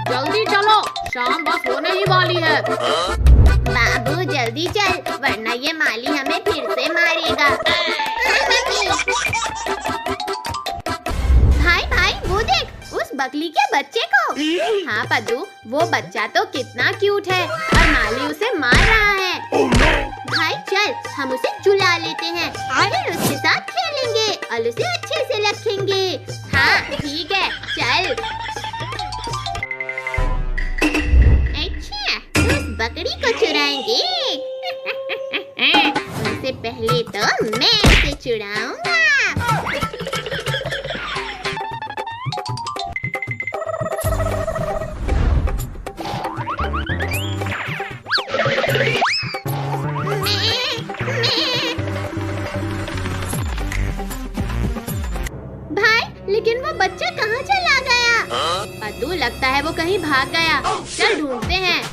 जल्दी चलो, शाम बस होने ही वाली है। बाबू जल्दी चल, वरना ये माली हमें फिर से मारेगा। भाई भाई वो देख उस बकली के बच्चे को। हाँ पद्दू, वो बच्चा तो कितना क्यूट है और माली उसे मार रहा है। भाई चल हम उसे चुला लेते हैं और फिर उसके साथ खेलेंगे और उसे अच्छे से रखेंगे। हाँ ठीक है चल। अच्छा उस बकरी को चुराएंगे। उससे पहले तो मैं उसे चुराऊंगा। लेकिन वो बच्चा कहाँ चला गया? पद्दू लगता है वो कहीं भाग गया। चल ढूंढते हैं।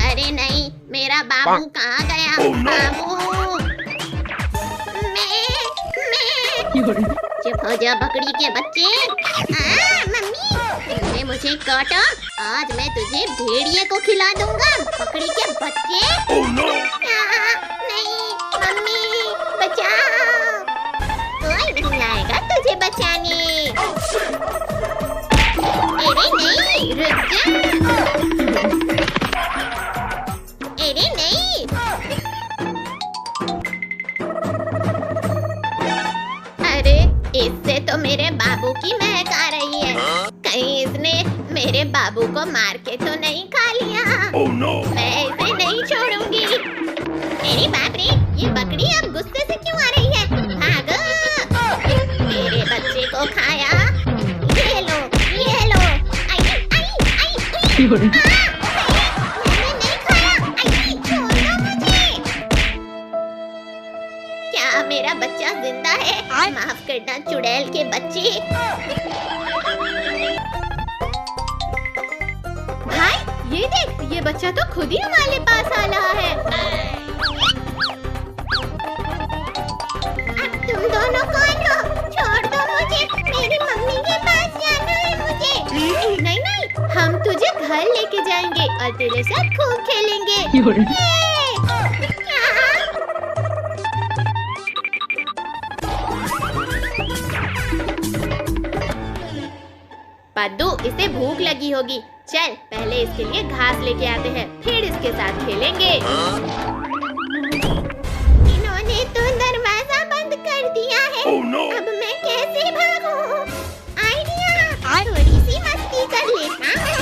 अरे नहीं, मेरा बाबू कहाँ गया? बाबू चुप हो जा बकरी के बच्चे। मम्मी तुमने मुझे काटा, आज मैं तुझे भेड़िए को खिला दूंगा बकरी के बच्चे। नहीं मम्मी बचाओ, कोई नहीं आएगा तुझे बचाने। अरे नहीं रुक जा। अरे नहीं, अरे इससे तो मेरे बाबू की महक आ रही है। कहीं इसने मेरे बाबू को मार के तो नहीं खा लिया। मैं इसे नहीं छोड़ूंगी। अरे बाप रे, ये बकरी अब गुस्से से क्यों आ रही है? भागो, मेरे बच्चे को खाया। ये लो, ये लो। आई आई आई, मैंने नहीं खाया। आई, छोड़ दो मुझे। क्या मेरा बच्चा जिंदा है? माफ करना चुड़ैल के बच्चे। भाई ये देख, ये बच्चा तो खुद ही हमारे पास आ रहा है। तुम दोनों कौन हो? छोड़ दो मुझे, मेरी मम्मी के पास जाना है मुझे। नहीं नहीं, हम तुझे घर लेके जाएंगे और तेरे साथ खूब खेलेंगे। पद्दू इसे भूख लगी होगी, चल पहले इसके लिए घास लेके आते हैं, फिर इसके साथ खेलेंगे। इन्होंने तो दरवाजा बंद कर दिया है। अब मैं कैसे भागूं? आइडिया, थोड़ी सी मस्ती कर लेता हूं।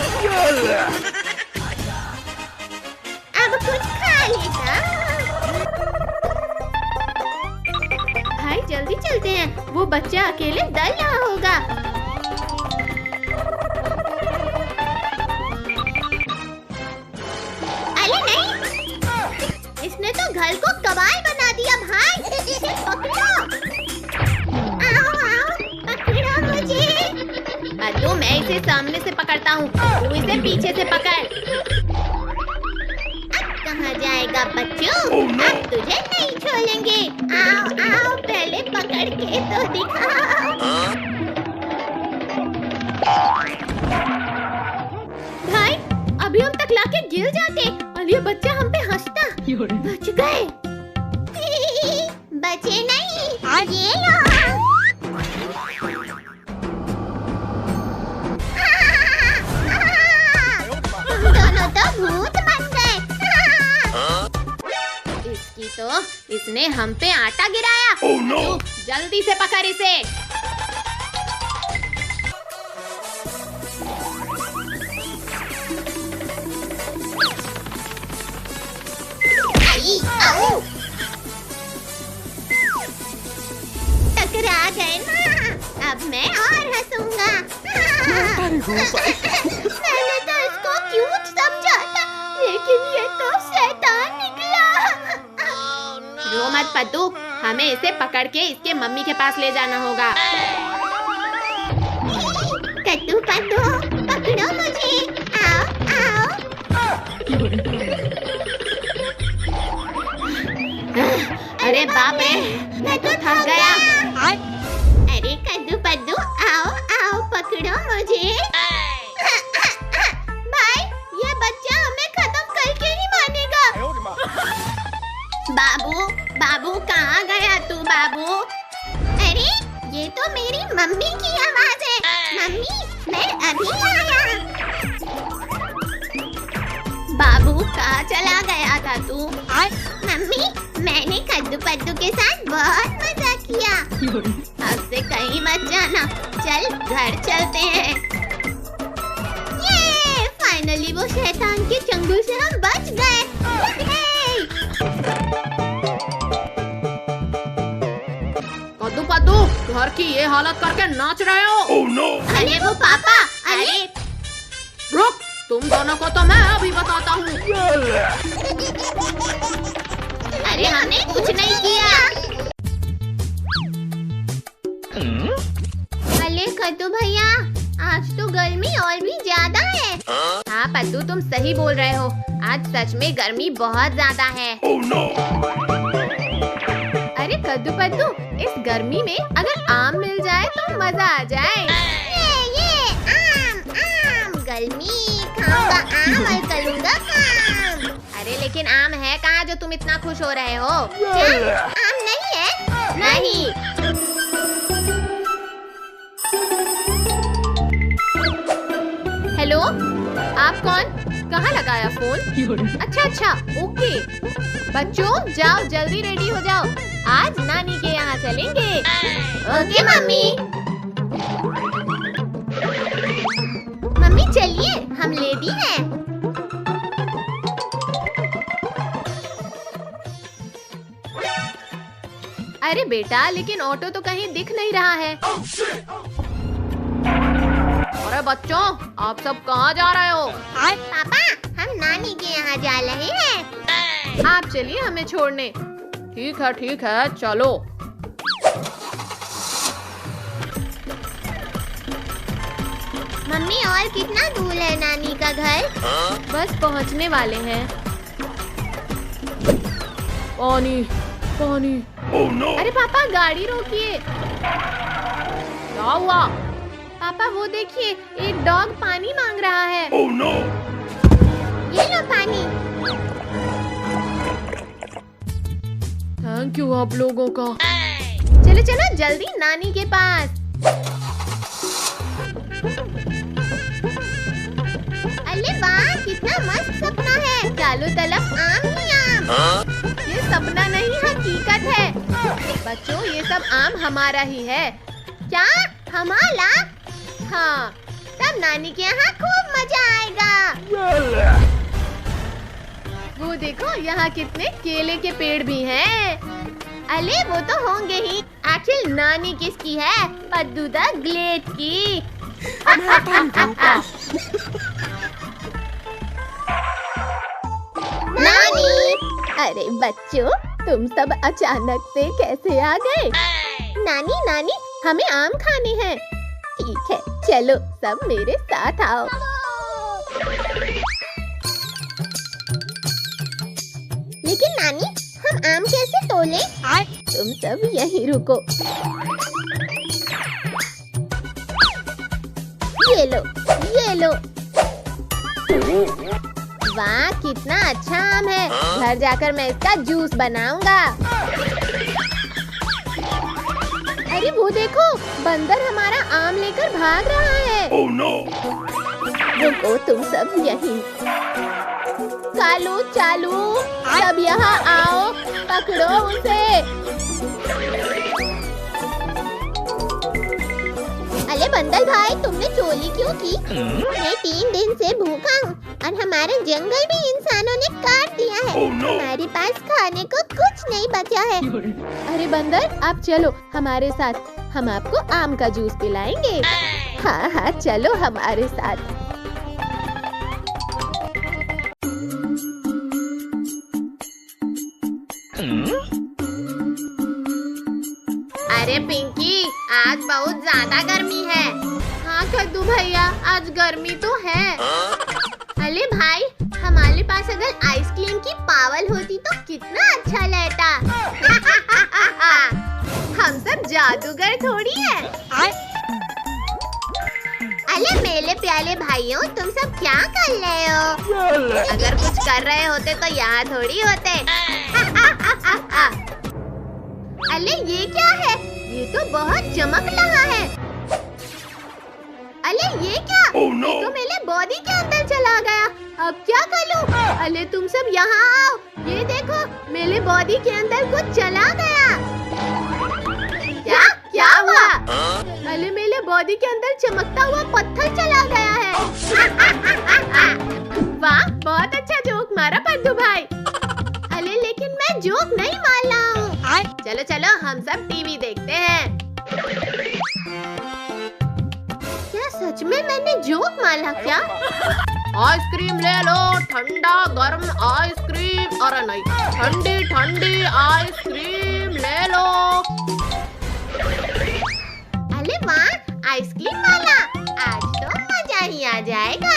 अब कुछ खा लेता हूं। भाई जल्दी चलते हैं, वो बच्चा अकेले डर रहा होगा। अरे नहीं, इसने तो घर को कबाड़ बना दिया। भाई इसे पकड़ो। आओ आओ, पकड़ो मुझे। पद्दू मैं इसे सामने से पकड़ता हूँ, तू इसे पीछे से पकड़। अब कहाँ जाएगा बच्चों? अब तुझे नहीं छोड़ेंगे। आओ आओ, पहले पकड़ के तो दिखाओ। भाई अभी हम तक लाके गिर जाते और ये बच्चा हम पे हंसता। बच गए। बचे नहीं, ये लो। दोनों तो भूत बन गए। इसकी तो, इसने हम पे आटा गिराया। तू जल्दी से पकड़ इसे। टकरा गए ना, अब मैं और हंसूंगा। मैंने तो इसको क्यूट समझा था, लेकिन ये तो शैतान निकला। रो मत पद्दू, हमें इसे पकड़ के इसके मम्मी के पास ले जाना होगा। कद्दू पद्दू पकड़ो मुझे। आओ आओ। अरे बाप रे, मैं तो थक गया। अरे कद्दू पद्दू आओ आओ, पकड़ो मुझे। भाई, ये बच्चा हमें खत्म करके ही मानेगा। बाबू, बाबू कहाँ गया तू बाबू? अरे, ये तो मेरी मम्मी की आवाज है। मम्मी, मैं अभी आया। बाबू कहाँ चला गया था तू? मम्मी, मैंने कद्दू पद्दू के साथ बहुत मजा किया। अब से कहीं मत जाना। चल घर चलते हैं। ये फाइनली वो शैतान के चंगुल से हम बच गए। कद्दू पद्दू, घर की ये हालत करके नाच रहे हो? Oh no! अरे वो पापा, अरे रुक, तुम दोनों को तो मैं अभी बताता हूँ। अरे हमने कुछ नहीं किया। अरे कद्दू भैया, आज तो गर्मी और भी ज्यादा है। हाँ पद्दू, तुम सही बोल रहे हो। आज सच में गर्मी बहुत ज्यादा है। Oh no! अरे कद्दू पद्दू, इस गर्मी में अगर आम मिल जाए तो मजा आ जाए। ये आम गर्मी खाऊंगा आम और करूंगा काम। अरे लेकिन आम है कहाँ जो तुम इतना खुश हो रहे हो? क्या आम नहीं है? नहीं। हेलो, आप कौन? कहाँ लगाया फोन? अच्छा, ओके। बच्चों जाओ, जल्दी रेडी हो जाओ, आज नानी के यहाँ चलेंगे। Okay mummy. मम्मी चलिए, हम लेडी हैं। अरे बेटा, लेकिन ऑटो तो कहीं दिख नहीं रहा है। अरे बच्चों, आप सब कहाँ जा रहे हो? पापा, हम नानी के यहाँ जा रहे हैं। आप चलिए हमें छोड़ने। ठीक है, चलो। मम्मी, और कितना दूर है नानी का घर? बस पहुँचने वाले हैं। पानी। Oh no! अरे पापा, गाड़ी रोकिए। क्या हुआ? पापा वो देखिए, एक डॉग पानी मांग रहा है। Oh no! ये लो पानी। थैंक यू आप लोगों का। चलो जल्दी नानी के पास। अरे वाह, कितना मस्त सपना है। चारों तरफ आम ही आम। ये सपना नहीं, हकीकत है। बच्चों, ये सब आम हमारा ही है। क्या हमारा? हाँ, तब नानी के यहाँ खूब मजा आएगा। वो देखो, यहाँ कितने केले के पेड़ भी हैं। अरे वो तो होंगे ही। आखिर नानी किसकी है? पद्दू द ग्रेट की। नानी, अरे बच्चों, तुम सब अचानक से कैसे आ गए? नानी, हमें आम खाने हैं। ठीक है, चलो सब मेरे साथ आओ। लेकिन नानी, हम आम कैसे तोले? तुम सब यहीं रुको। ये लो। वाह, कितना अच्छा आम है। घर जाकर मैं इसका जूस बनाऊंगा। अरे वो देखो, बंदर हमारा आम लेकर भाग रहा है। Oh no! रुको तुम सब यहीं। चालू, सब यहाँ आओ, पकड़ो उसे। अरे बंदर भाई, तुमने चोरी क्यों की? मैं 3 दिन से भूखा हूँ और हमारा जंगल भी इंसानों ने काट दिया है। Oh no! हमारे पास खाने को कुछ नहीं बचा है। अरे बंदर, आप चलो हमारे साथ, हम आपको आम का जूस पिलाएंगे। हाँ, चलो हमारे साथ। अरे पिंकी, आज बहुत ज्यादा गर्मी है। हाँ कद्दू भैया, आज गर्मी तो है। अरे भाई, हमारे पास अगर आइसक्रीम की पावर होती तो कितना अच्छा रहता। हम सब जादूगर थोड़ी है। अरे मेरे प्यारे भाइयों, तुम सब क्या कर रहे हो? अगर कुछ कर रहे होते तो यहाँ थोड़ी होते। अरे ये क्या है? ये तो बहुत चमक रहा है। अरे ये क्या? ये तो मेरे बॉडी के अंदर चला गया। अब क्या करूं? अरे तुम सब यहाँ आओ। ये देखो, मेरे बॉडी के अंदर कुछ चला गया। क्या हुआ? अरे मेरे बॉडी के अंदर चमकता हुआ पत्थर चला गया है। वाह, बहुत अच्छा जोक मारा पद्दू भाई। अरे लेकिन मैं जोक नहीं मार रहा हूँ। चलो चलो, हम सब टीवी देखते हैं। क्या सच में मैंने जोक मारा क्या? आइसक्रीम ले लो, ठंडा गर्म आइसक्रीम। अरे नहीं, ठंडी ठंडी आइसक्रीम ले लो। अरे वाह, आइसक्रीम वाला, आज तो मजा ही आ जाएगा।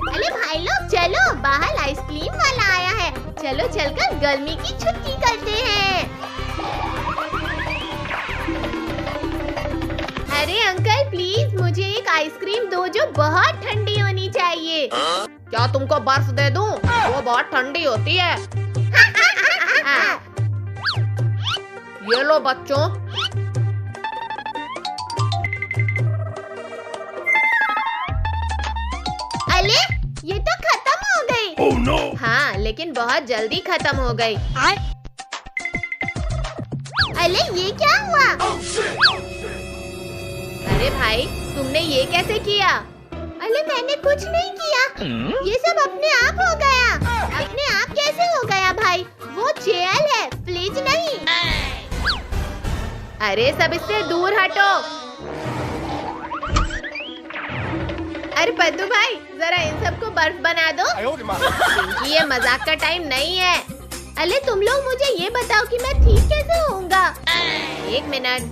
अरे भाई लोग चलो, बाहर आइसक्रीम वाला आया है। चलो चलकर गर्मी की छुट्टी करते हैं। अरे अंकल प्लीज मुझे एक आइसक्रीम दो जो बहुत ठंडी होनी चाहिए। क्या तुमको बर्फ दे दूं? वो बहुत ठंडी होती है। ये लो बच्चों। अरे ये तो खत्म हो गई। Oh, no. हाँ, लेकिन बहुत जल्दी खत्म हो गई। अरे ये क्या हुआ? अरे भाई, तुमने ये कैसे किया? अरे मैंने कुछ नहीं किया। ये सब अपने आप हो गया। अपने आप कैसे हो गया भाई? वो जेल है, फ्रिज नहीं। अरे सब इससे दूर हटो। अरे पद्दू भाई, जरा इन सबको बर्फ बना दो। क्योंकि ये मजाक का टाइम नहीं है। अरे तुम लोग मुझे ये बताओ कि मैं ठीक कैसे होऊंगा? एक मिनट।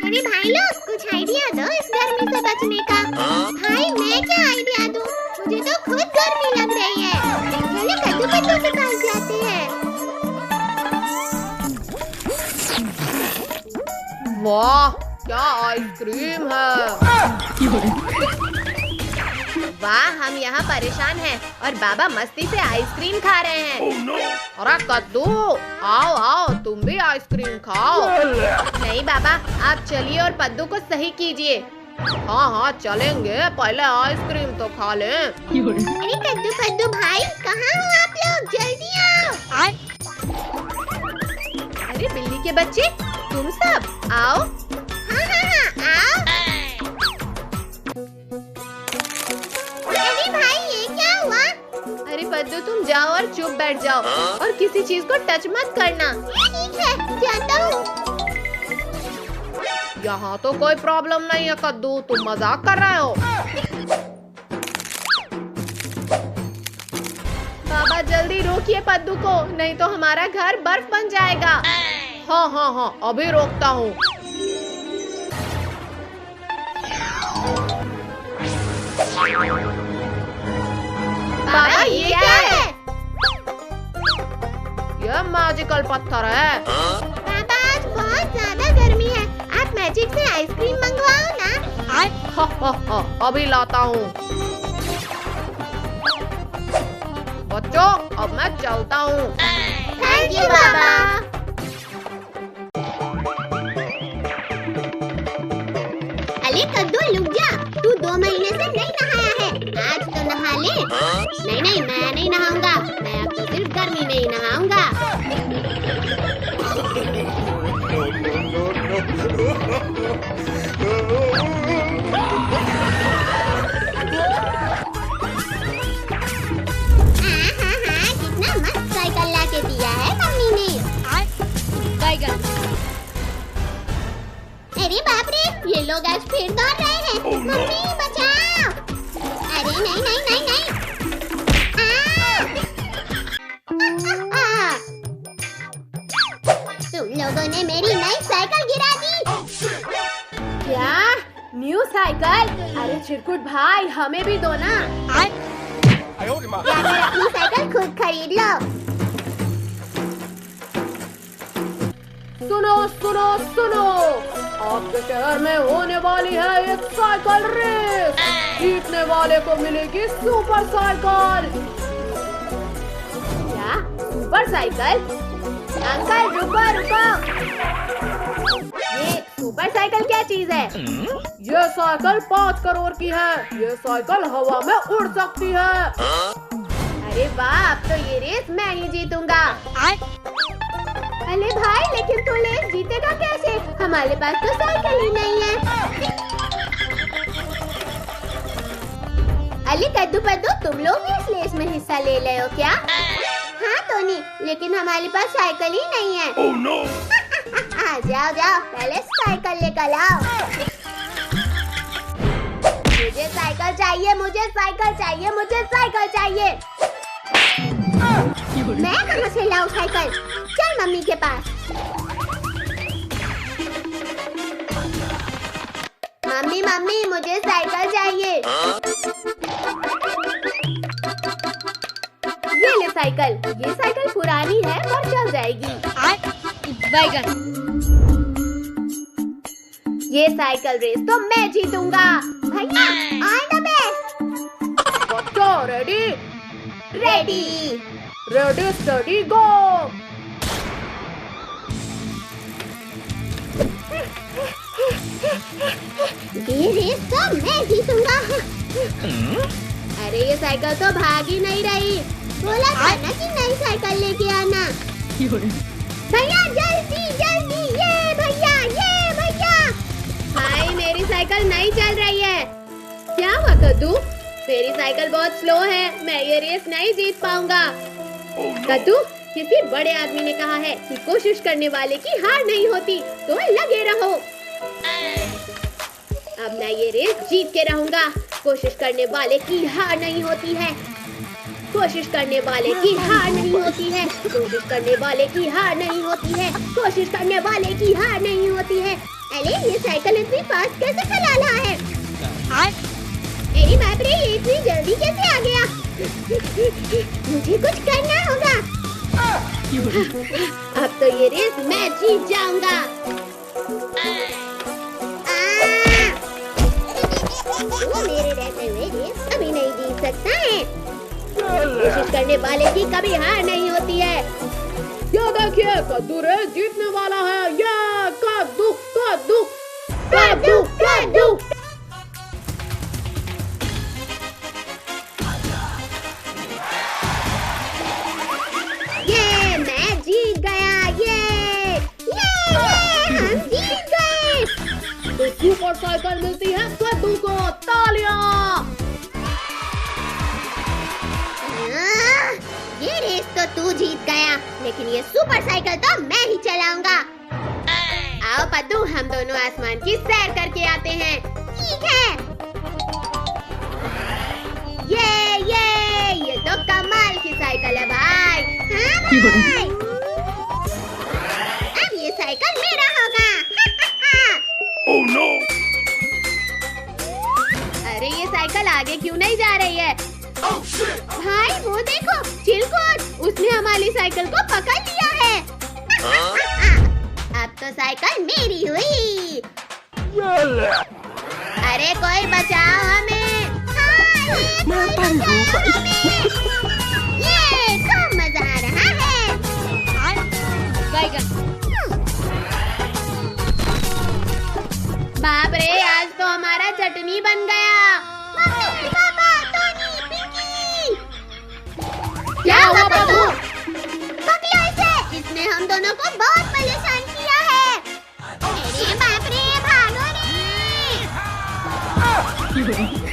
अरे भाई लोग, कुछ आइडिया दो इस गर्मी से बचने का। भाई मैं क्या आइडिया दूं? मुझे तो खुद गर्मी लग रही है। चलो कद्दू कद्दू के पास जाते हैं। वाह, क्या आइसक्रीम है। वाह, हम यहाँ परेशान हैं और बाबा मस्ती से आइसक्रीम खा रहे हैं। Oh, no. अरे कद्दू, आओ आओ, तुम भी आइसक्रीम खाओ। नहीं बाबा, आप चलिए और पद्दू को सही कीजिए। हाँ हाँ चलेंगे, पहले आइसक्रीम तो खा लें। अरे कद्दू पद्दू भाई, कहाँ हो आप लोग? जल्दी आओ। अरे बिल्ली के बच्चे, तुम सब आओ। हाँ हाँ हाँ, आओ। अरे भाई, ये क्या हुआ? अरे पद्दू तुम जाओ और चुप बैठ जाओ और किसी चीज को टच मत करना। ठीक है, जाता हूँ। यहाँ तो कोई प्रॉब्लम नहीं है कद्दू, तुम मजाक कर रहे हो। बाबा जल्दी रोकिए पद्दू को, नहीं तो हमारा घर बर्फ बन जाएगा। हाँ हाँ हाँ, अभी रोकता हूँ। बाबा ये क्या है? ये मैजिकल पत्थर है। पापा आज बहुत ज्यादा गर्मी है, आप मैजिक से आइसक्रीम मंगवाओ ना। हा हा हा, अभी लाता हूँ। बच्चों, अब मैं चलता हूँ। थैंक यू बाबा। अरे कद्दू रुक जा, तू 2 महीने से नहीं नहाया है, आज तो नहा ले। नहीं नहीं, मैं नहीं नहाऊंगा, मैं अब तो सिर्फ गर्मी में ही नहाऊंगा। कितना मस्त साइकिल ला के दिया है मम्मी ने। अरे बाप रे, ये लोग आज फिर दौड़ रहे हैं। मम्मी बचाओ। अरे नहीं नहीं नहीं नहीं। तुम लोगों ने मेरी नई साइकिल गिरा दी। क्या? New cycle? अरे चिरकुट भाई, हमें भी दो ना। जाकर अपनी साइकिल खुद खरीद लो। सुनो सुनो सुनो, आपके शहर में होने वाली है एक साइकिल रेस। जीतने वाले को मिलेगी सुपर साइकिल। क्या सुपर साइकिल? अंकल रुको रुको, ये सुपर साइकिल क्या चीज है? ये साइकिल 5 करोड़ की है। ये साइकिल हवा में उड़ सकती है। अरे वाह, अब तो ये रेस मैं ही जीतूंगा। अरे भाई, लेकिन तू रेस जीतेगा कैसे? हमारे पास तो साइकिल ही नहीं है। अली कद्दू पद्दू, तुम लोग भी इस रेस में हिस्सा ले रहे हो क्या? हाँ टोनी, लेकिन हमारे पास साइकिल ही नहीं है। Oh no! जाओ जाओ, पहले साइकिल लेकर आओ। मुझे साइकिल चाहिए, मुझे साइकिल चाहिए, मुझे साइकिल चाहिए। मैं कहाँ से लाऊं साइकिल? चल मम्मी के पास। मम्मी मम्मी, मुझे साइकिल चाहिए। ये ले साइकिल। ये साइकिल पुरानी है पर चल जाएगी। ये साइकिल रेस तो मैं जीतूंगा। भैया, ऑल द बेस्ट। बच्चों रेडी? रेडी। रेडी स्टडी गो। ये रेस तो मैं जीतूंगा। अरे ये साइकिल तो भाग ही नहीं रही। बोला था ना कि नई साइकिल लेके आना। भैया जल्दी जल्दी, ये भैया, ये भैया। भाई मेरी साइकिल नहीं चल रही है। क्या हुआ कद्दू? मेरी साइकिल बहुत स्लो है, मैं ये रेस नहीं जीत पाऊंगा। कद्दू, किसी बड़े आदमी ने कहा है कि कोशिश करने वाले की हार नहीं होती, तो लगे रहो। अब मैं ये रेस जीत के रहूंगा। कोशिश करने वाले की हार नहीं होती है। कोशिश करने वाले की हार नहीं होती है। कोशिश करने वाले की हार नहीं होती है। कोशिश करने वाले की हार नहीं होती है। अरे ये साइकिल इतनी फास्ट कैसे चला रहा है? अरे बाप रे, ये इतनी जल्दी कैसे आ गया? मुझे कुछ करना होगा। अब तो ये रेस मैं जीत जाऊंगा। वो मेरे रहते हुए रेस कभी नहीं जीत सकता है। कोशिश करने वाले की कभी हार नहीं होती है। ये देखिए, कद्दू रेस जीतने वाला है। ये कद्दू कद्दू कद्दू कद्दू। ये मैं जीत गया। ये हम जीत गए। तो सुपर साइकिल मिलती है कद्दू को। तालियां। ये रेस तो तू जीत गया, लेकिन ये सुपर साइकिल तो मैं ही चलाऊंगा। आओ पद्दू, हम दोनों आसमान की सैर करके आते हैं। ठीक है। ये तो कमाल की साइकिल है भाई। हाँ भाई। अब ये साइकिल मेरा होगा। Oh no! अरे ये साइकिल आगे क्यों नहीं जा रही है? Oh shit! भाई वो देखो, चिलकोट, उसने हमारी साइकिल को पकड़ लिया है। अब तो साइकिल मेरी हुई। अरे कोई बचाओ हमें। ये खूब मजा आ रहा है। बाप रे, आज तो हमारा चटनी बन गया। मम्मी, पापा, टोनी, पिंकी। क्या हुआ पप्पू? पकड़ो इसे। इसने हम दोनों को बहुत परेशान किया है। अरे बाप रे, भागो रे।